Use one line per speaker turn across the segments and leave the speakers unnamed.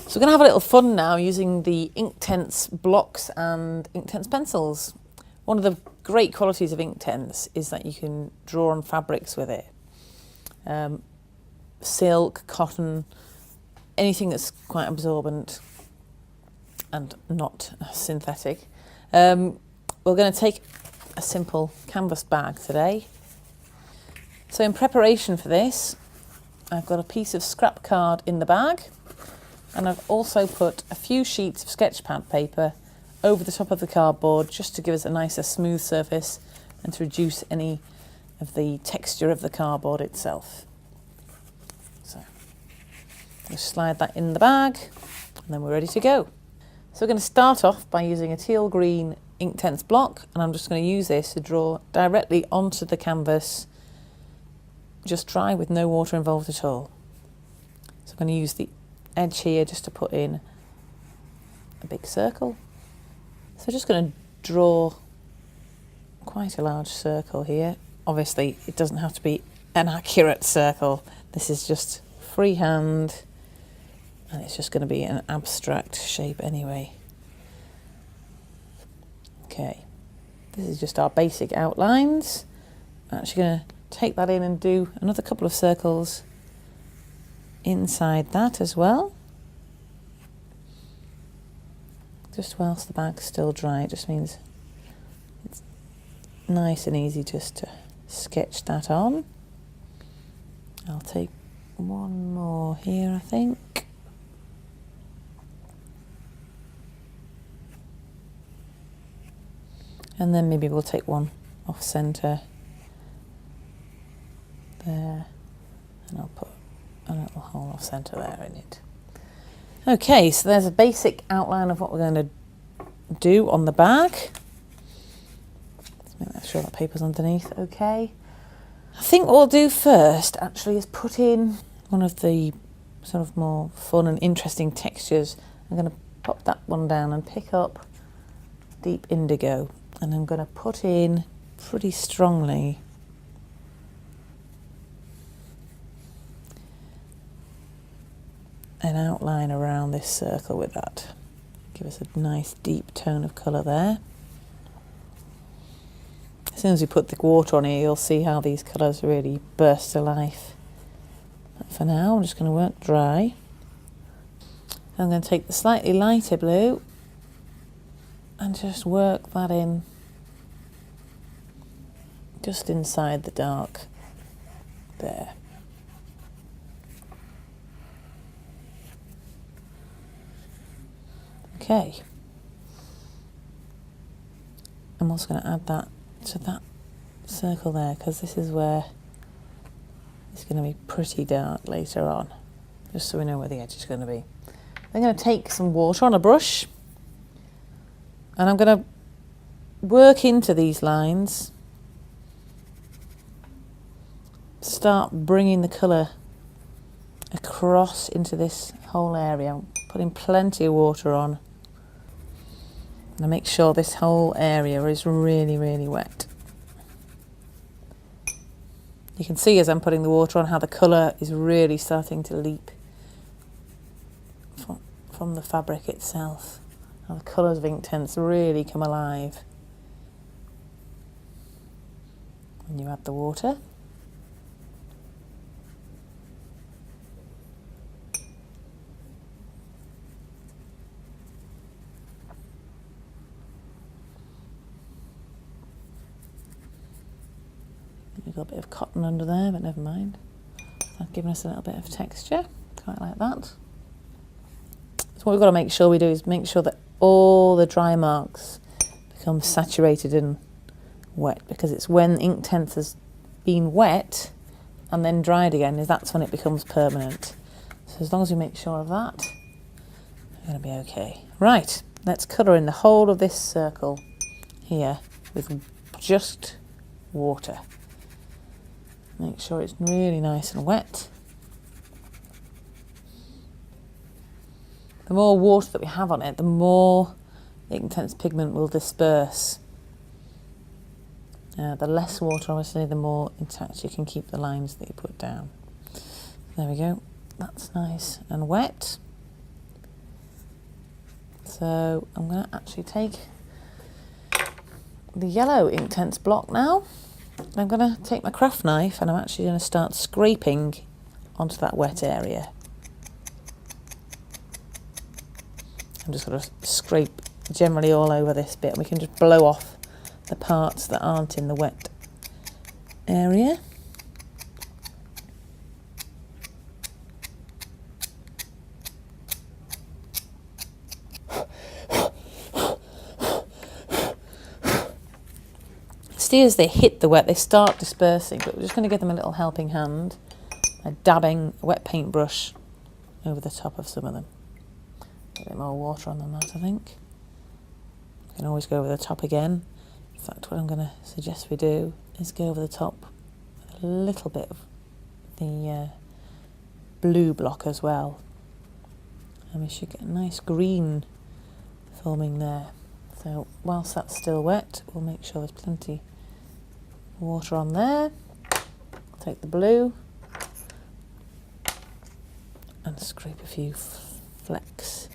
So we're going to have a little fun now using the Inktense blocks and Inktense pencils. One of the great qualities of Inktense is that you can draw on fabrics with it. Silk, cotton, anything that's quite absorbent and not synthetic. We're going to take a simple canvas bag today. So in preparation for this, I've got a piece of scrap card in the bag, and I've also put a few sheets of sketch pad paper over the top of the cardboard just to give us a nicer smooth surface and to reduce any of the texture of the cardboard itself. So just slide that in the bag and then we're ready to go. So we're going to start off by using a teal green Inktense block, and I'm just going to use this to draw directly onto the canvas, just dry with no water involved at all. So I'm going to use the edge here just to put in a big circle. So just going to draw quite a large circle here. Obviously it doesn't have to be an accurate circle. This is just freehand and it's just going to be an abstract shape anyway. Okay, this is just our basic outlines. I'm actually going to take that in and do another couple of circles inside that as well, just whilst the bag's still dry. It just means it's nice and easy just to sketch that on. I'll take one more here, I think. And then maybe we'll take one off centre there, and I'll put a little hole off centre there in it. Okay, so there's a basic outline of what we're going to do on the bag. Let's make sure that paper's underneath. Okay. I think what we'll do first actually is put in one of the sort of more fun and interesting textures. I'm going to pop that one down and pick up deep indigo, and I'm going to put in pretty strongly an outline around this circle with that. Give us a nice deep tone of colour there. As soon as we put the water on here, you'll see how these colours really burst to life. But for now, I'm just going to work dry. I'm going to take the slightly lighter blue and just work that in just inside the dark there. Okay, I'm also going to add that to that circle there, because this is where it's going to be pretty dark later on, just so we know where the edge is going to be. I'm going to take some water on a brush and I'm going to work into these lines, start bringing the colour across into this whole area. I'm putting plenty of water on. And make sure this whole area is really, really wet. You can see as I'm putting the water on how the colour is really starting to leap from the fabric itself. How the colours of Inktense really come alive when you add the water. We've got a bit of cotton under there, but never mind. That's giving us a little bit of texture, quite like that. So what we've got to make sure we do is make sure that all the dry marks become saturated and wet, because it's when Inktense has been wet and then dried again, that's when it becomes permanent. So as long as we make sure of that, we're going to be okay. Right, let's colour in the whole of this circle here with just water. Make sure it's really nice and wet. The more water that we have on it, the more Inktense pigment will disperse. The less water, obviously, the more intact you can keep the lines that you put down. There we go. That's nice and wet. So I'm going to actually take the yellow Inktense block now. I'm going to take my craft knife and I'm actually going to start scraping onto that wet area. I'm just going to scrape generally all over this bit, and we can just blow off the parts that aren't in the wet area. See, as they hit the wet, they start dispersing, but we're just going to give them a little helping hand by dabbing a wet paintbrush over the top of some of them. A bit more water on than that, I think. You can always go over the top again. In fact, what I'm going to suggest we do is go over the top with a little bit of the blue block as well. And we should get a nice green forming there. So whilst that's still wet, we'll make sure there's plenty of water on there. Take the blue and scrape a few flecks.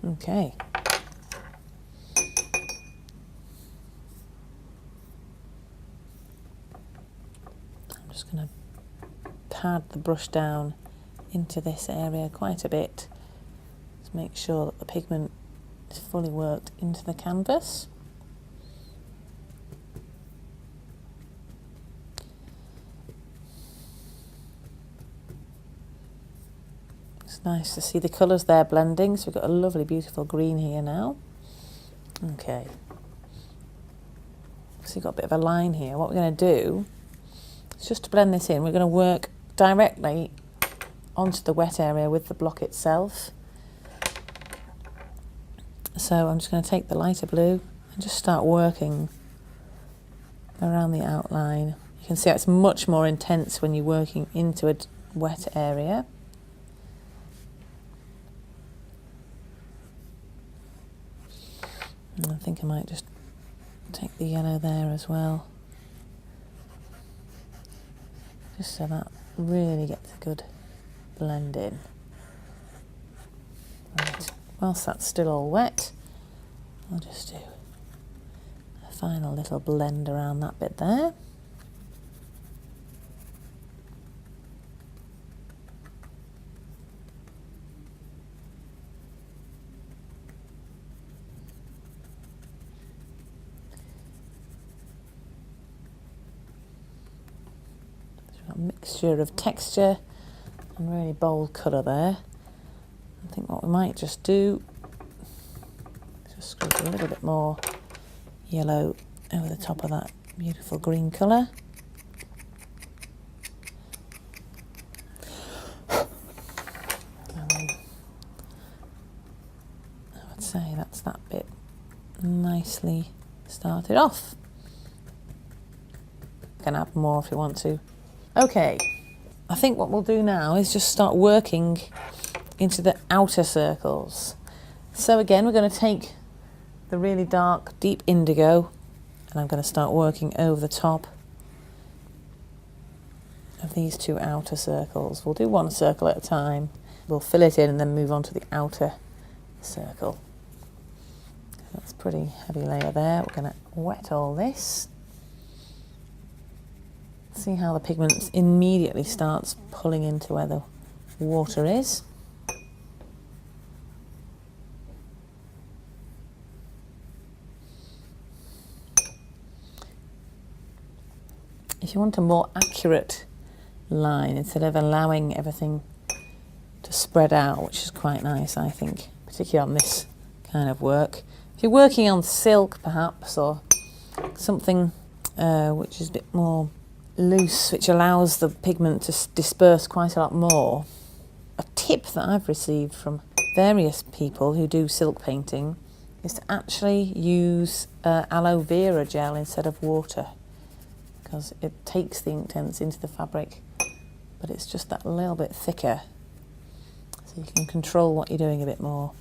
Okay. I'm just going to pad the brush down into this area quite a bit to make sure that the pigment is fully worked into the canvas. It's nice to see the colours there blending, so we've got a lovely beautiful green here now. Okay, so you've got a bit of a line here. What we're going to do is just to blend this in, we're going to work directly onto the wet area with the block itself. So I'm just going to take the lighter blue and just start working around the outline. You can see it's much more intense when you're working into a wet area. And I think I might just take the yellow there as well, just so that really gets a good blend in. Right. Whilst that's still all wet, I'll just do a final little blend around that bit there. Mixture of texture and really bold colour there. I think what we might just do is just scrape a little bit more yellow over the top of that beautiful green colour. And I would say that's that bit nicely started off. You can add more if you want to. Okay, I think what we'll do now is just start working into the outer circles. So again, we're going to take the really dark, deep indigo, and I'm going to start working over the top of these two outer circles. We'll do one circle at a time. We'll fill it in and then move on to the outer circle. That's a pretty heavy layer there. We're going to wet all this. See how the pigment immediately starts pulling into where the water is. If you want a more accurate line, instead of allowing everything to spread out, which is quite nice, I think, particularly on this kind of work. If you're working on silk, perhaps, or something which is a bit more loose, which allows the pigment to disperse quite a lot more. A tip that I've received from various people who do silk painting is to actually use aloe vera gel instead of water, because it takes the Inktense into the fabric, but it's just that little bit thicker, so you can control what you're doing a bit more.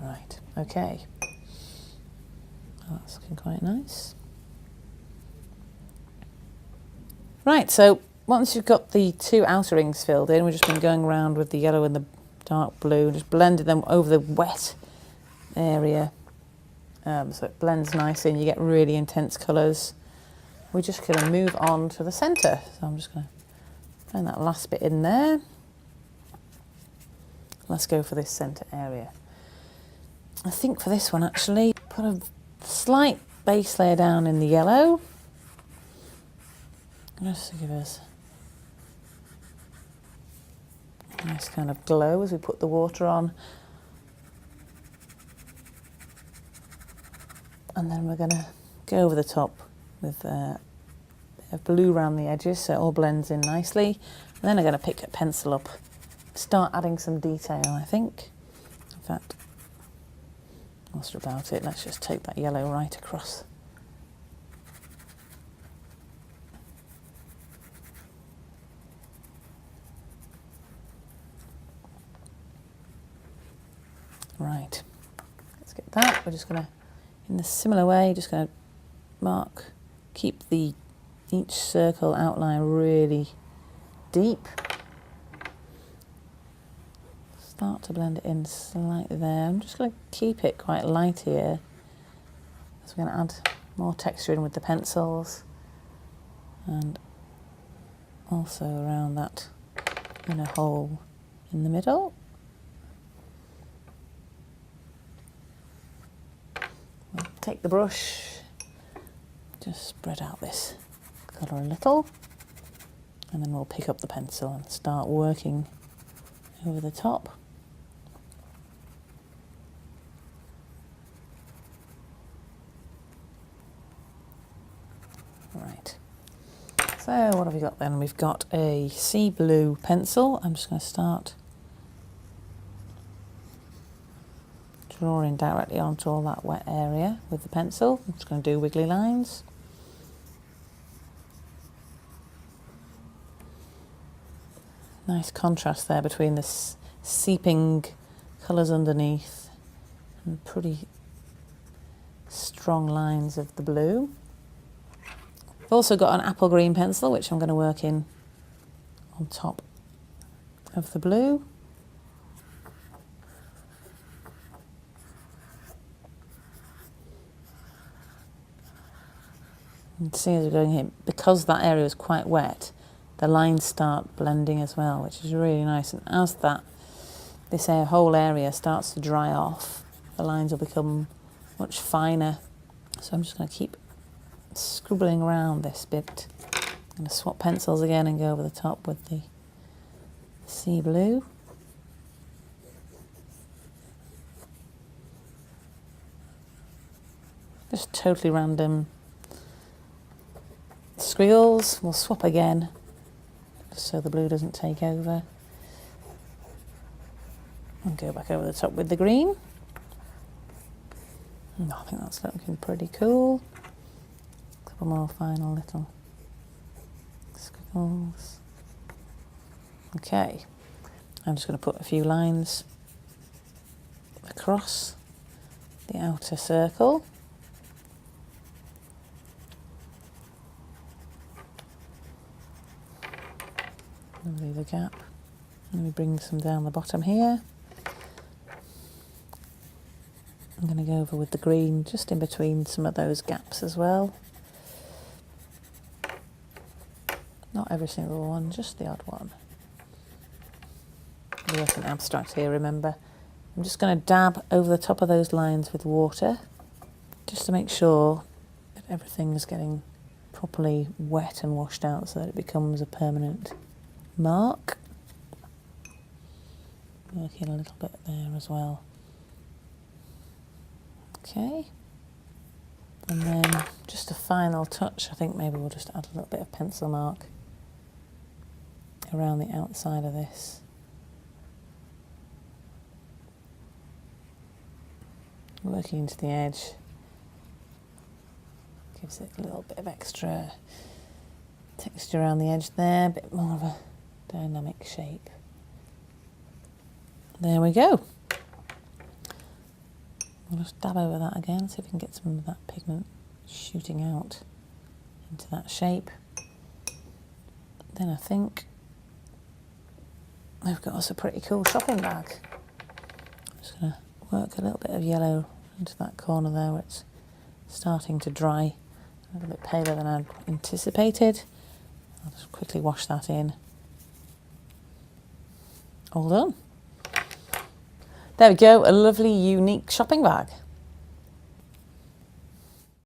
Right, okay. Oh, that's looking quite nice. Right, so once you've got the two outer rings filled in, we've just been going around with the yellow and the dark blue, just blending them over the wet area. So it blends nicely and you get really intense colours. We're just going to move on to the centre. So I'm just going to find that last bit in there. Let's go for this centre area. I think for this one actually, put a slight base layer down in the yellow. Just to give us a nice kind of glow as we put the water on. And then we're going to go over the top with a blue around the edges so it all blends in nicely. And then I'm going to pick a pencil up, start adding some detail, I think. In fact, whilst we're about it, let's just take that yellow right across. Right, let's get that. We're just going to, in a similar way, just going to mark, keep each circle outline really deep. Start to blend it in slightly there. I'm just going to keep it quite light here. So we're going to add more texture in with the pencils and also around that inner hole in the middle. We'll take the brush, just spread out this colour a little, and then we'll pick up the pencil and start working over the top. Right, so what have we got then? We've got a sea blue pencil. I'm just going to start drawing directly onto all that wet area with the pencil. I'm just going to do wiggly lines. Nice contrast there between the seeping colours underneath and pretty strong lines of the blue. I've also got an apple green pencil which I'm going to work in on top of the blue. And see as we're going here, because that area is quite wet, the lines start blending as well, which is really nice. And as this whole area starts to dry off, the lines will become much finer. So I'm just going to keep scribbling around this bit. I'm going to swap pencils again and go over the top with the sea blue. Just totally random squiggles. We'll swap again, just so the blue doesn't take over. And go back over the top with the green. And I think that's looking pretty cool. A couple more final little squiggles. Okay, I'm just going to put a few lines across the outer circle. Leave a gap. Let me bring some down the bottom here. I'm going to go over with the green just in between some of those gaps as well. Not every single one, just the odd one. We're working abstract here, remember. I'm just going to dab over the top of those lines with water just to make sure that everything is getting properly wet and washed out so that it becomes a permanent mark. Working a little bit there as well. Okay, and then just a final touch. I think maybe we'll just add a little bit of pencil mark around the outside of this. Working into the edge gives it a little bit of extra texture around the edge there, a bit more of a dynamic shape. There we go. We'll just dab over that again, see if we can get some of that pigment shooting out into that shape. then I think we've got us a pretty cool shopping bag. I'm just going to work a little bit of yellow into that corner there where it's starting to dry. A little bit paler than I'd anticipated. I'll just quickly wash that in. All done. There we go, a lovely unique shopping bag.